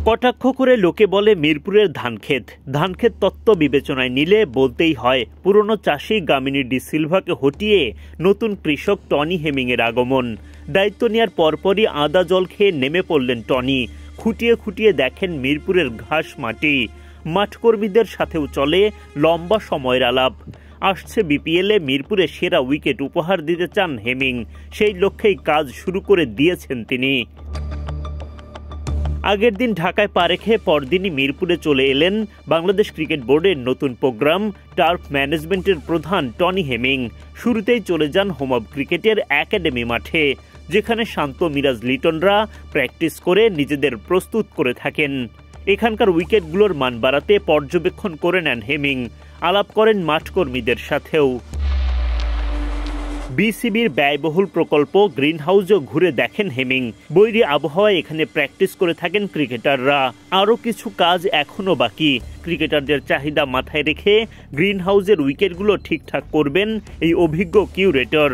কটাক্ষ করে লোকে বলে মিরপুরের ধানক্ষেত তত্ত্ব বিবেচনায় নিলে বলতেই হয় পুরনো চাষি গামিনী ডি সিলভাকে হটিয়ে নতুন কৃষক টনি হেমিংয়ের আগমন। দায়িত্ব নেওয়ার পরপরই আদা জল খেয়ে নেমে পড়লেন টনি। খুঁটিয়ে খুঁটিয়ে দেখেন মিরপুরের ঘাস মাটি, মাঠকর্মীদের সাথেও চলে লম্বা সময়ের আলাপ। আসছে বিপিএলে মিরপুরে সেরা উইকেট উপহার দিতে চান হেমিং, সেই লক্ষ্যেই কাজ শুরু করে দিয়েছেন তিনি। আগের দিন ঢাকায় পা রেখে পরদিনই মিরপুরে চলে এলেন বাংলাদেশ ক্রিকেট বোর্ডের নতুন প্রোগ্রাম টার্ফ ম্যানেজমেন্টের প্রধান টনি হেমিং। শুরুতেই চলে যান হোম অব ক্রিকেটের একাডেমি মাঠে, যেখানে শান্ত মিরাজ লিটনরা প্র্যাকটিস করে নিজেদের প্রস্তুত করে থাকেন। এখানকার উইকেটগুলোর মান বাড়াতে পর্যবেক্ষণ করে নেন হেমিং, আলাপ করেন মাঠকর্মীদের সাথেও। বিসিবির ব্যয়বহুল প্রকল্প গ্রিন হাউসও ঘুরে দেখেন হেমিং। বৈরী আবহাওয়ায় এখানে প্র্যাকটিস করে থাকেন ক্রিকেটাররা। আরও কিছু কাজ এখনও বাকি। ক্রিকেটারদের চাহিদা মাথায় রেখে গ্রিন হাউসের উইকেটগুলো ঠিকঠাক করবেন এই অভিজ্ঞ কিউরেটর।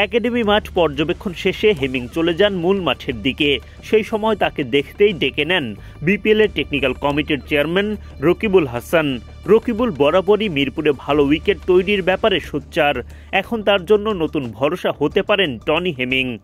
একাডেমি মাঠ পর্যবেক্ষণ শেষে হেমিং চলে যান মূল মাঠের দিকে। সেই সময় তাকে দেখতেই ডেকে নেন বিপিএলের টেকনিক্যাল কমিটির চেয়ারম্যান রকিবুল হাসান। রকিবুল বরাবরই মিরপুরে ভালো উইকেট তৈরির ব্যাপারে সোচ্চার। এখন তার জন্য নতুন ভরসা হতে পারেন টনি হেমিং।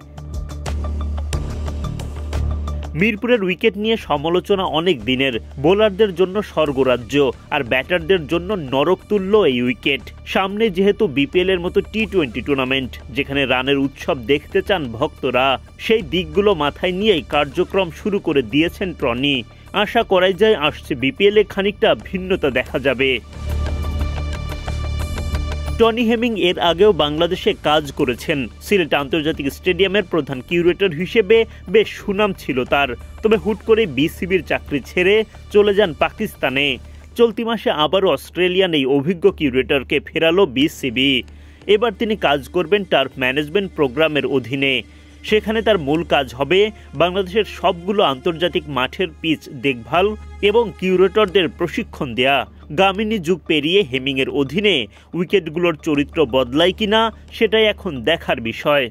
মিরপুরের উইকেট নিয়ে সমালোচনা অনেক দিনের। বোলারদের জন্য স্বর্গরাজ্য, আর ব্যাটারদের জন্য নরকতুল্য এই উইকেট। সামনে যেহেতু বিপিএল এর মতো টি-20 টুর্নামেন্ট, যেখানে রানের উৎসব দেখতে চান ভক্তরা, সেই দিকগুলো মাথায় নিয়েই কার্যক্রম শুরু করে দিয়েছেন টনি। আশা করাই যায় আসছে বিপিএলে খানিকটা ভিন্নতা দেখা যাবে। টনি হেমিং এর আগেও বাংলাদেশে কাজ করেছেন। সিলেট আন্তর্জাতিক স্টেডিয়ামের প্রধান কিউরেটর হিসেবে বেশ সুনাম ছিল তার। তবে হুট করে বিসিবির চাকরি ছেড়ে চলে যান পাকিস্তানে। চলতি মাসে আবারও অস্ট্রেলিয়ান এই অভিজ্ঞ কিউরেটরকে ফেরালো বিসিবি। এবার তিনি কাজ করবেন টার্ফ ম্যানেজমেন্ট প্রোগ্রামের অধীনে। সেখানে তার মূল কাজ হবে বাংলাদেশের সবগুলো আন্তর্জাতিক মাঠের পিচ দেখভাল এবং কিউরেটরদের প্রশিক্ষণ দেয়া। গামিনী যুগ পেরিয়ে হেমিংয়ের অধীনে উইকেটগুলোর চরিত্র বদলায় কিনা সেটাই এখন দেখার বিষয়।